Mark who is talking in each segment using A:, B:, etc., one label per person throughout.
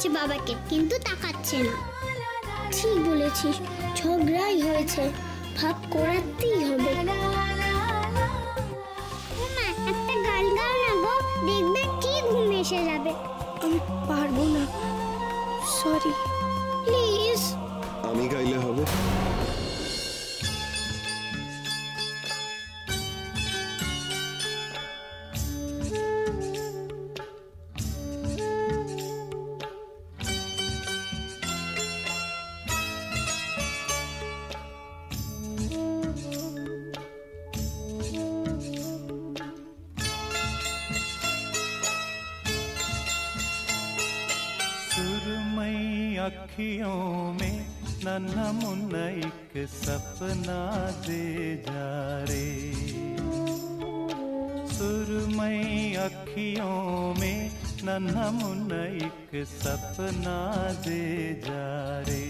A: বলছে বাবাকে, কিন্তু তাকাচ্ছে না। ঠিক বলেছিস, ঝগড়াই হয়েছে, ভাব করাতেই হবে। একটা গান গাও না গো, দেখবে ঠিক ঘুম এসে যাবে।
B: আমি পারবো না, সরি।
A: প্লিজ।
C: আমি গাইলে হবে?
D: अखियों में नन्हा मुन्ना एक सपना दे जा रे, सुरमई अखियों में नन्हा मुन्ना एक सपना दे जा रे,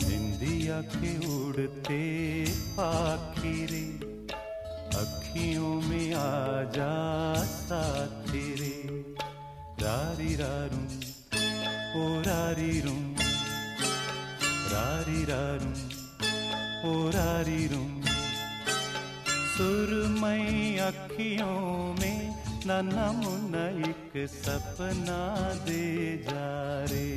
D: निंदिया के उड़ते पाखी रे, अखियों में आ जा साथी रे, रारी रारूं ओ रारी रूं, रारी रारूं ओ रारी रूं, सुरमई अखियों में नन्हा मुन्ना एक सपना दे जा रे।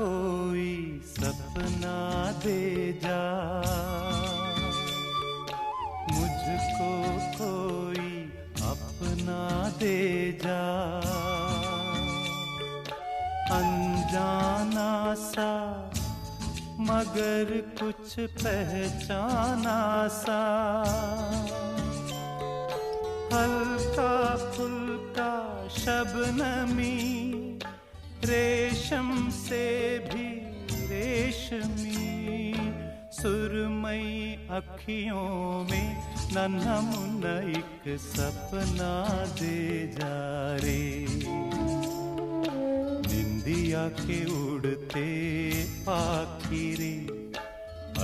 D: कोई सपना दे जा, मुझको कोई अपना दे जा, अनजाना सा मगर कुछ पहचाना सा, हल्का फुल्का शबनमी, रेशम से भी रेशमी, सुरमई अखियों में नन्हा मुन्ना एक सपना दे जा रे, निंदिया के उड़ते पाखी रे,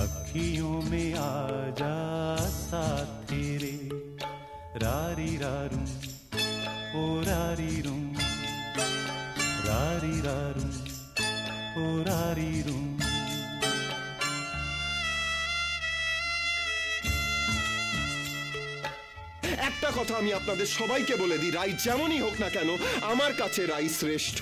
D: अखियों में आ जा साथी रे, रारी रारूं ओ रारी रूं, रारी रारूं ओ रारी रूं।
C: একটা কথা আমি আপনাদের সবাইকে বলে দিই, রাই যেমনই হোক না কেন আমার কাছে রাই শ্রেষ্ঠ।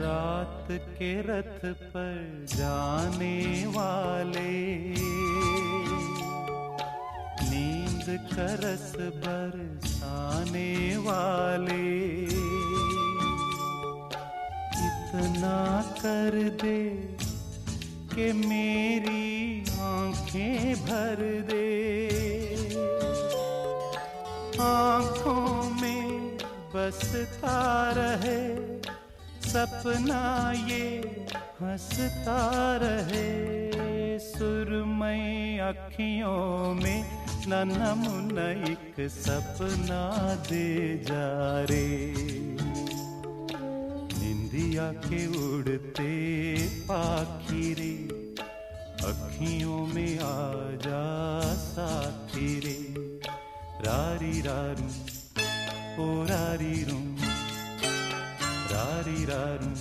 D: रात के रथ पर जाने वाले, नींद का रस बरसाने वाले, इतना कर दे कि मेरी आंखें भर दे, आंखों में बसता रहे सपना ये हंसता रहे, सुरमई अखियों में नन्हा मुन्ना एक सपना दे जा रे, निंदिया के उड़ते पाखी रे, अखियों में आ जा साथी रे, रारी रारूं ओ रारी रूं, रारी रारूं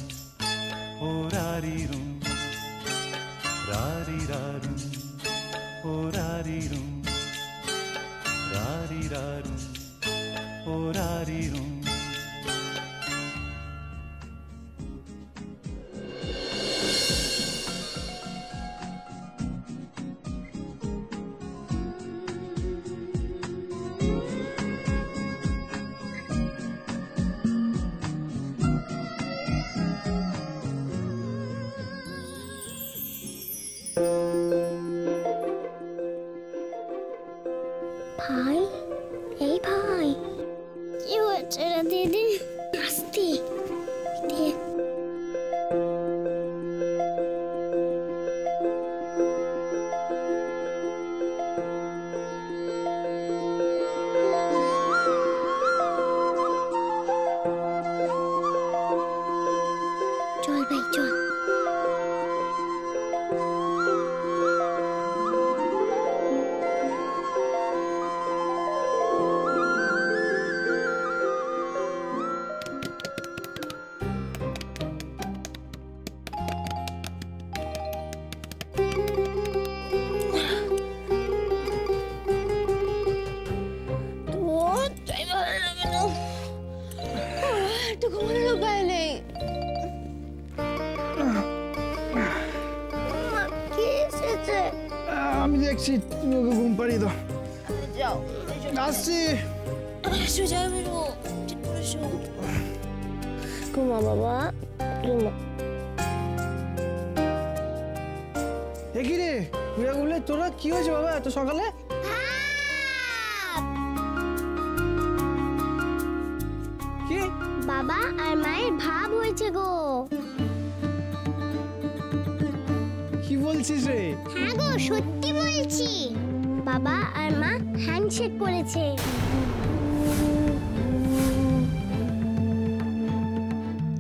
D: ओ रारी रूं, रारी रारूं ओ रारी रूं, रारी रारूं ओ रारी रूं।
A: ভাই চল।
B: একটু ঘুমানোর উপায় নেই।
A: কি এসেছে?
E: আমি দেখছি, তুমি ওকে ঘুম পাড়িয়ে দাও।
B: যাও
E: আসছি।
B: সোজা বেরো, ঠিক করে শো। ঘুমা বাবা, ঘুমা।
E: কি রে ঘুরে ঘুরে তোরা কি হয়েছে বাবা এত সকালে? কি
A: বাবা আর মায়ের ভাব হয়েছে গো।
E: কি বলছিস রে?
A: হ্যাঁ গো, সত্যি বলছি। বাবা আর মা হ্যান্ডশেক করেছে।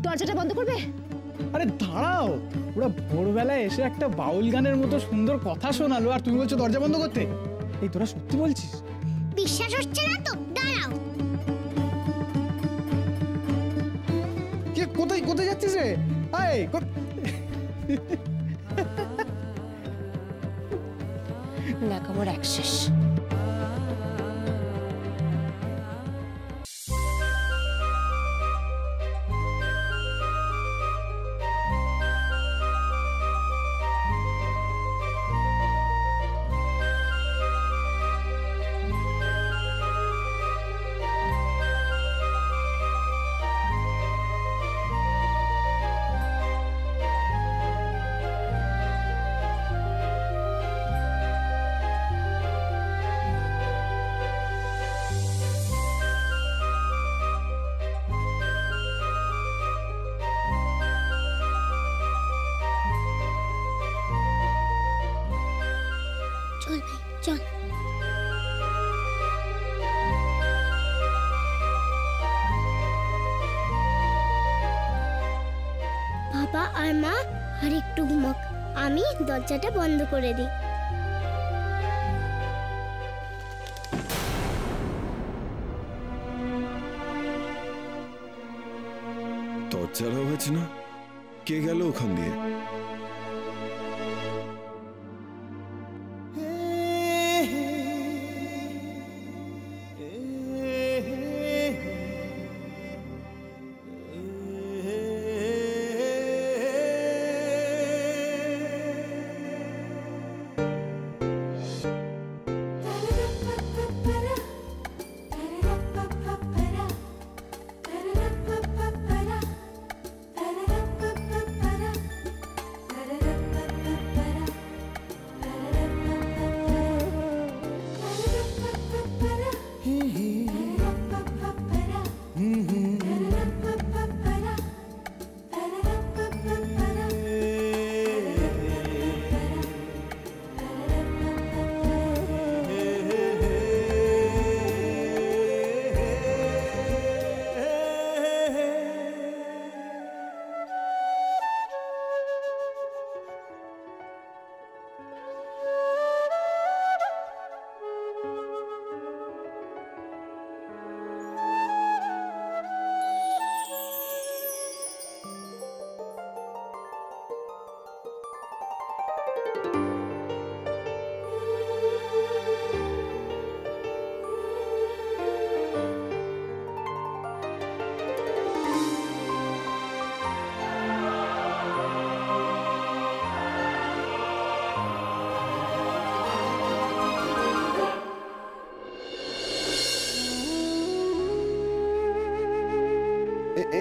B: দরজাটা বন্ধ করবে?
E: আরে দাঁড়াও, ওরা ভোরবেলায় এসে একটা বাউল গানের মতো সুন্দর কথা শোনালো আর তুমি বলছো দরজা বন্ধ করতে? এই তোরা সত্যি বলছিস?
A: বিশ্বাস হচ্ছে না তো? দাঁড়াও।
E: কে কোথায় কোথায় যাচ্ছিস রে? আয়
B: লেখাপড়া এক শেষ।
A: চল ভাই চল। বাবা আর মা আর একটু ঘুমাক, আমি দরজাটা বন্ধ করে দিই।
C: দরজার আওয়াজ না? কে গেল ওখান দিয়ে?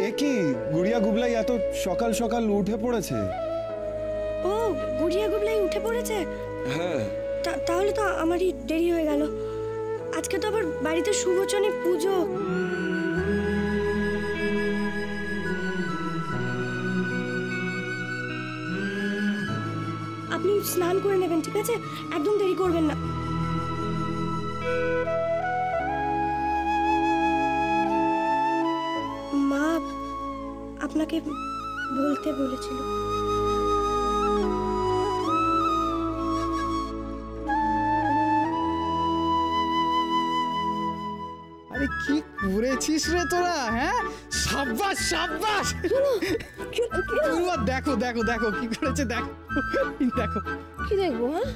C: এ কি গুড়িয়া গুবলাই এত সকাল সকাল উঠে পড়েছে?
B: ও গুড়িয়া গুবলাই উঠে পড়েছে?
C: হ্যাঁ।
B: তাহলে তো আমারই দেরি হয়ে গেল। আজকে তো আবার বাড়িতে শুভচনী পুজো। আপনি স্নান করে নেবেন, ঠিক আছে? একদম দেরি করবেন না। মা আপনাকে বলতে বলেছিল।
E: আরে কি করেছিস রে তোরা? হ্যাঁ, সাব্বাস সাব্বাস। দুর্বা, দেখো দেখো দেখো কি করেছে, দেখো দেখো।
B: কি দেখবো? হ্যাঁ,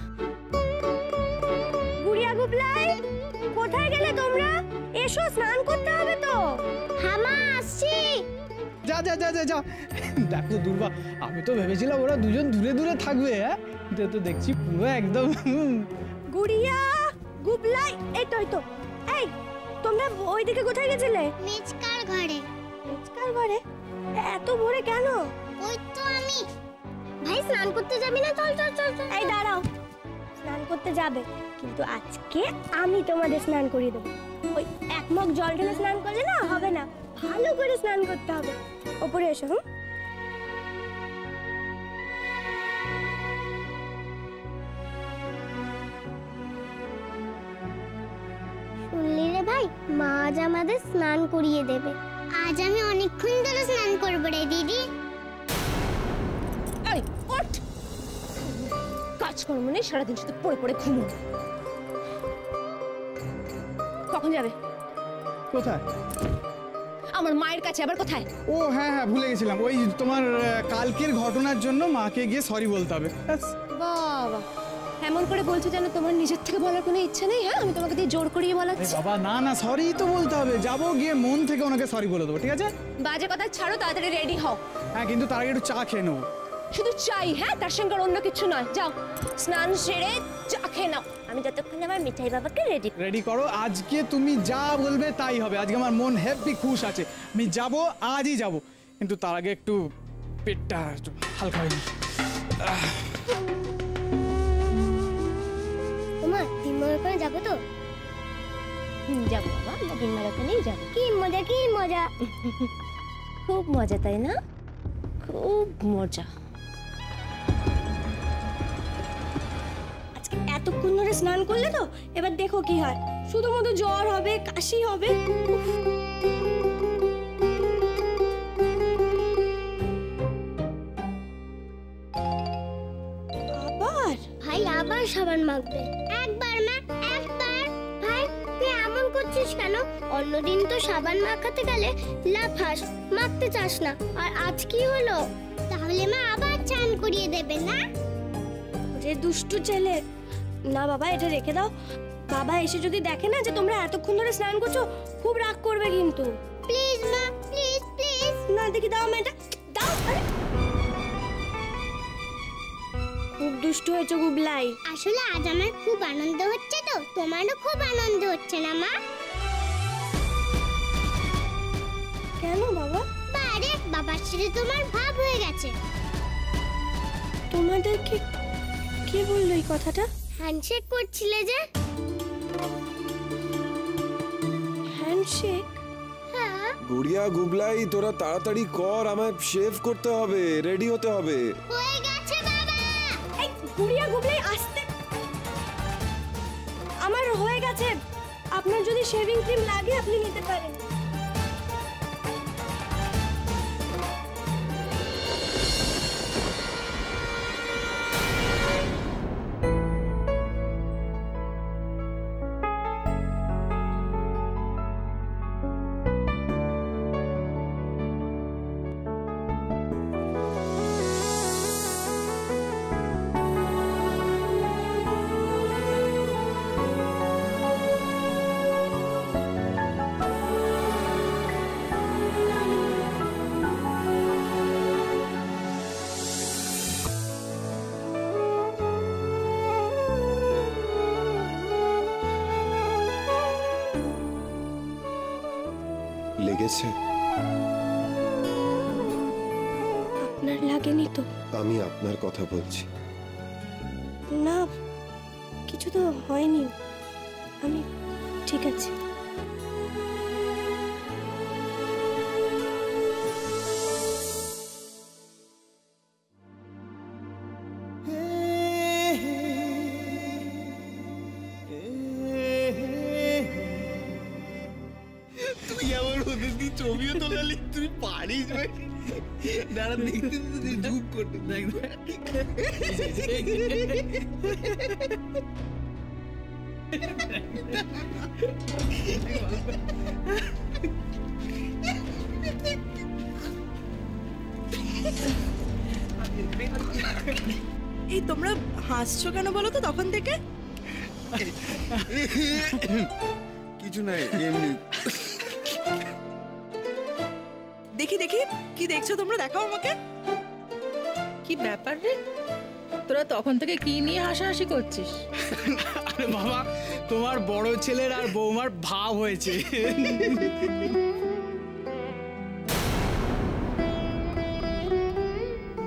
B: গুড়িয়া গুবলাই, কোথায় গেলে তোমরা? এসো, স্নান করতে হবে তো।
A: হ্যাঁ মা, আসছি।
E: যা যা যা যা যা। দেখো দুর্বা, আমি তো ভেবেছিলাম ওরা দুজন দূরে দূরে থাকবে। হ্যাঁ, তো দেখছি পুরো একদম।
B: গুড়িয়া গুবলাই, এই তো এই তো। এই, তোমরা ওইদিকে কোথায় গেছিলে?
A: মেচকার ঘরে।
B: মেচকার ঘরে? এত ভোরে কেন?
A: ওই তো আমি। ভাই স্নান করতে যাবি না? চল চল চল চল।
B: এই দাঁড়াও, স্নান করতে যাবে, কিন্তু আজকে আমি তোমাদের স্নান করিয়ে দেবো। ওই এক মগ জল ঢেলে স্নান করলে না হবে না, ভালো করে স্নান করতে হবে। ওপরে এসো। হুম,
A: শুনলি রে ভাই, মা আজ আমাদের স্নান করিয়ে দেবে। আজ আমি অনেকক্ষণ ধরে স্নান করবো রে দিদি।
B: এই ওঠ, কাজকর্ম নেই, সারাদিন শুধু পড়ে পড়ে ঘুমো। কখন যাবে?
E: কোথায়?
B: আমার মায়ের কাছে। আবার কোথায়?
E: ও হ্যাঁ হ্যাঁ, ভুলে গেছিলাম। ওই তোমার কালকের ঘটনার জন্য মাকে গিয়ে সরি বলতে হবে। ব্যাস।
B: বাবা, এমন করে বলছো যেন তোমার নিজের থেকে বলার কোনো ইচ্ছে নেই। হ্যাঁ, আমি তোমাকে দিয়ে জোর করিয়ে
E: আরে
B: বলাচ্ছি।
E: বাবা, না না, সরি তো বলতে হবে। যাবো, গিয়ে মন থেকে ওনাকে সরি বলে দেবো, ঠিক আছে?
B: বাজে কথা ছাড়ো, তাড়াতাড়ি রেডি হও।
E: হ্যাঁ, কিন্তু তার আগে একটু চা খেয়ে নেবো।
B: শুধু চাই, হ্যাঁ, তার সঙ্গে আর অন্য কিছু নয়। যাও, স্নান সেরে চা খেয়ে নাও, আমি যতক্ষণ আমার মিঠাই বাবাকে রেডি।
E: রেডি করো। আজকে তুমি যা বলবে তাই হবে। আজকে আমার মন হেভি খুশ আছে। আমি যাব, আজই যাব, কিন্তু তার আগে একটু পেটটা একটু হালকা হয়নি।
A: তোমার দিনময় ওখানে যাবো তো?
B: যাবো বাবা, দিনমার ওখানেই যাবো।
A: কি মজা কি মজা।
B: খুব মজা, তাই না? খুব মজা। আজকে এতক্ষণ ধরে স্নান করলে তো, এবার দেখো কি হয়। শুধুমাত্র জ্বর হবে, কাশি হবে। আবার
A: ভাই আবার সাবান মাখবে। একবার মা, একবার। ভাই তুই এমন করছিস কেন? অন্যদিন তো সাবান মাখাতে গেলে লাফাস, মাখতে চাস না। আর আজ কি হলো? তাহলে মা আবার চান করিয়ে দেবে না?
B: যে দুষ্টু ছেলে। না বাবা, এটা রেখে দাও। বাবা এসে যদি দেখে না যে তোমরা এতক্ষণ ধরে স্নান করছো, খুব রাগ করবে কিন্তু।
A: প্লিজ মা, প্লিজ প্লিজ।
B: না, দেখি দাও, আমি এটা দাও। আরে, খুব দুষ্টু হয়েছে গুবলাই।
A: আসলে আজ আমার খুব আনন্দ হচ্ছে তো। তোমারও খুব আনন্দ হচ্ছে না মা?
B: কেন বাবা?
A: বারে, বাবার সাথে তোমার ভাব হয়ে গেছে।
B: তোমাদেরকে কে বললো এই কথাটা?
A: হ্যান্ডশেক করছিলে যে।
B: হ্যান্ডশেক?
A: হ্যাঁ।
C: গুড়িয়া গুবলাই, তোরা তাড়াতাড়ি কর, আমায় শেভ করতে হবে, রেডি হতে হবে।
A: হয়ে গেছে বাবা।
B: এই গুড়িয়া গুবলাই, আসতে। আমার হয়ে গেছে। আপনার যদি শেভিং ক্রিম লাগে আপনি নিতে পারেন।
C: লেগেছে?
B: আপনার লাগেনি তো?
C: আমি আপনার কথা বলছি।
B: না, কিছু তো হয়নি, আমি ঠিক আছে।
F: তুই আমার ওদের দিয়ে ছবিও তোলালি, তুই পারিস ভাই।
E: দাঁড়া দেখতে ঝুপ করতে দেখ
F: এই তোমরা হাসছো কেন বলো তো তখন থেকে?
C: কিছু নাই, এমনি।
F: দেখি দেখি কি দেখছো তোমরা, দেখাও আমাকে।
G: কি ব্যাপার রে, তোরা তখন থেকে কি নিয়ে হাসাহাসি করছিস?
E: আরে বাবা, তোমার বড় ছেলের আর বৌমার ভাব হয়েছে।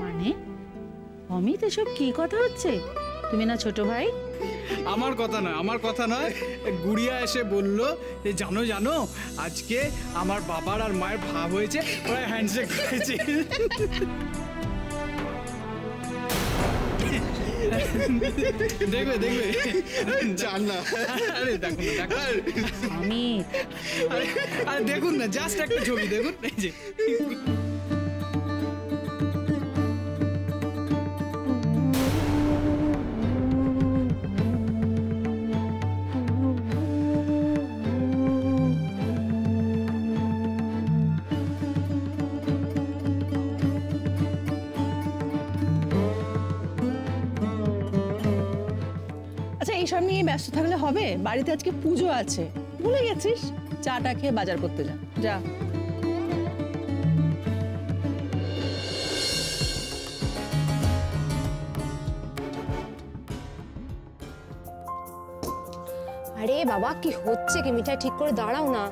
G: মানে অমিত, এসব কি কথা হচ্ছে? তুমি না ছোট ভাই?
E: আমার কথা নয়, গুড়িয়া এসে বলল যে জানো জানো আজকে আমার বাবার আর মায়ের ভাব হয়েছে, ওরা হ্যান্ডশেক করেছে। দেখবে দেখবে
C: জান না।
E: আরে দেখুন না, দেখুন
G: অমিত,
E: আরে দেখুন না, জাস্ট একটা ছবি দেখুন, এই যে।
G: আচ্ছা এইসব নিয়ে ব্যস্ত থাকলে হবে? বাড়িতে আজকে পুজো আছে, ভুলে গেছিস? চাটা খেয়ে বাজার করতে যা, যা।
B: আরে বাবা, কি হচ্ছে কি? মিঠাই ঠিক করে দাঁড়াও না।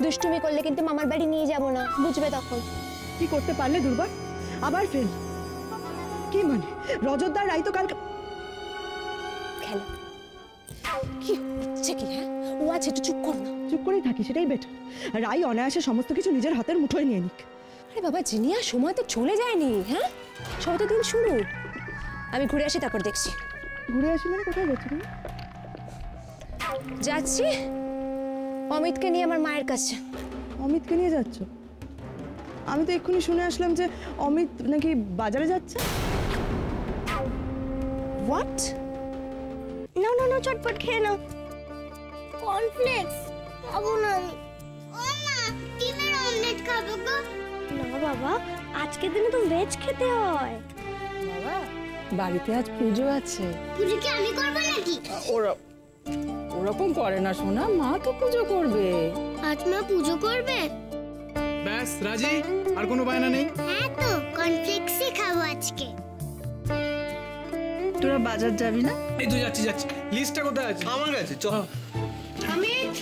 B: দুষ্টুমি করলে কিন্তু মামার বাড়ি নিয়ে যাব না, বুঝবে তখন।
F: কি করতে পারলে দুর্বা? আবার ফেল? কি মানে রজতদার রাই তো কালকে
B: খেলা কি হচ্ছে কি? হ্যাঁ, ও আছে, একটু চুপ কর না।
F: চুপ করেই থাকি, সেটাই বেটার। রাই অনায়াসে সমস্ত কিছু নিজের হাতের মুঠোয় নিয়ে নিক।
B: আরে বাবা জিনিয়া, সময় তো চলে যায়নি। হ্যাঁ, সব তো দিন শুরু। আমি ঘুরে আসি, তারপর দেখছি।
F: ঘুরে আসি মানে কোথায় যাচ্ছি তুমি?
B: যাচ্ছি অমিতকে নিয়ে আমার মায়ের কাছে।
F: অমিতকে নিয়ে যাচ্ছ? আমি তো এক্ষুনি শুনে আসলাম যে অমিত নাকি বাজারে যাচ্ছে।
B: হোয়াট?
A: নাও নাও নাও, চটপট খেয়ে নাও। কর্নফ্লেক্স খাবো না আমি। ও মা, ডিমের অমলেট খাবো গো। না বাবা, আজকের দিনে তো ভেজ খেতে হয়।
G: বাবা, বাড়িতে আজ পুজো আছে।
A: পুজো কি আমি করবো নাকি?
G: ওরকম করে না সোনা, মা তো পুজো করবে।
A: আজ মা পুজো করবে?
E: ব্যাস রাজি, আর কোনো বায়না নেই।
A: হ্যাঁ তো, কর্নফ্লেক্সই খাবো আজকে।
G: তোরা বাজার যাবি না?
E: এই তো যাচ্ছি যাচ্ছি। লিস্টটা কোথায় আছে?
C: আমার কাছে, চল।
B: অমিত,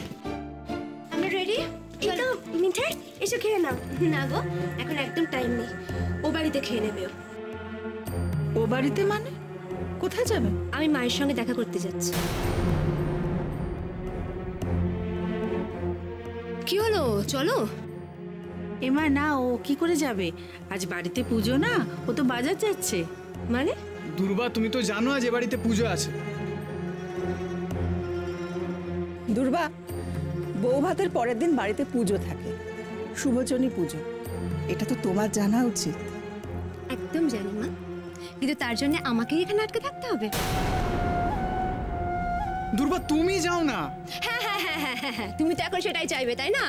B: আমরা রেডি? এই তো মিঠাই, এসে খেয়ে নাও। না গো, এখন একদম টাইম নেই, ও বাড়িতে খেয়ে নেবে।
G: ও বাড়িতে মানে? কোথায় যাবে?
B: আমি মায়ের সঙ্গে দেখা করতে যাচ্ছি। কি হলো, চলো।
G: এমা না, ও কি করে যাবে? আজ বাড়িতে পুজো না, ও তো বাজার যাচ্ছে।
B: মানে?
E: দুর্বা, তুমি তো জানো আজ এ বাড়িতে পুজো আছে।
F: দুর্বা, বউ ভাতের পরের দিন বাড়িতে পুজো থাকে, শুভচনী পুজো। এটা তো তোমার জানা উচিত।
B: একদম জানি মা, কিন্তু তার জন্য আমাকেই এখানে আটকে থাকতে হবে?
E: দুর্বা, তুমি যাও না।
B: হ্যাঁ, তুমি তো এখন সেটাই চাইবে, তাই না?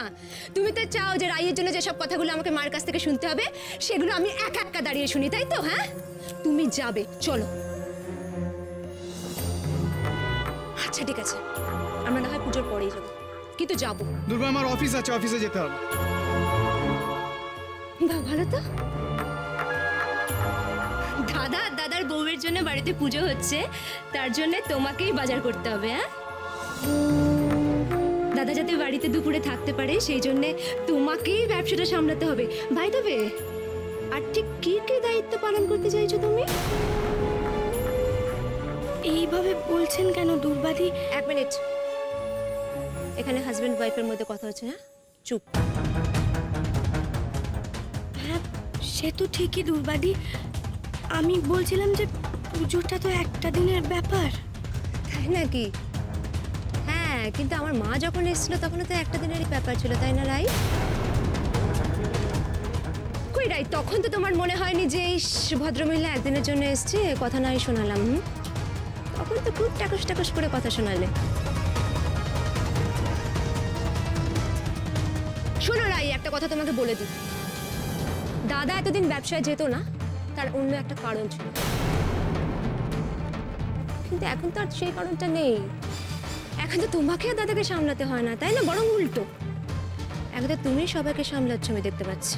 B: তুমি তো চাও যে রাইয়ের জন্য যেসব কথাগুলো আমাকে মার কাছ থেকে শুনতে হবে, সেগুলো আমি একা একা দাঁড়িয়ে শুনি, তাই তো? হ্যাঁ, তুমি যাবে, চলো। আচ্ছা ঠিক আছে, আমরা না হয় পুজোর পরেই যাবো, কিন্তু যাবো।
E: দুর্বা, আমার অফিস আছে, অফিসে যেতে হবে।
B: বাহ, ভালো তো। দাদার বউয়ের জন্য বাড়িতে পুজো হচ্ছে, তার জন্য তোমাকেই বাজার করতে হবে। হ্যাঁ, দাদা যাতে বাড়িতে দুপুরে থাকতে পারে, সেই জন্য তোমাকেই ব্যবসাটা সামলাতে হবে। ভাই তবে আর ঠিক কি কি দায়িত্ব পালন করতে চাইছো তুমি?
A: এইভাবে বলছেন কেন দুর্বাদি?
B: এক মিনিট, এখানে হাজবেন্ড ওয়াইফের মধ্যে কথা হচ্ছে না, চুপ।
A: হ্যাঁ, সে তো ঠিকই দুর্বাদি। আমি বলছিলাম যে পুজোটা তো একটা দিনের ব্যাপার।
B: তাই নাকি? হ্যাঁ, কিন্তু আমার মা যখন এসেছিল তখন তো একটা দিনেরই ব্যাপার ছিল, তাই না রাই? কই
H: কই রাই, তখন তো তোমার মনে হয়নি যে এই ভদ্রমহিলা একদিনের জন্য এসছে, কথা নাই শোনালাম। তখন তো খুব টাকস টাকস করে কথা শোনালে। শোনো রাই, একটা কথা তোমাকে বলে দিই, দাদা এতদিন ব্যবসায় যেত না, তার অন্য একটা কারণ ছিল, কিন্তু এখন তো আর সেই কারণটা নেই। এখন তো তোমাকে আর দাদাকে সামলাতে হয় না, তাই না? বরং উল্টো, এখন তো তুমি সবাইকে সামলাচ্ছ, আমি দেখতে পাচ্ছি।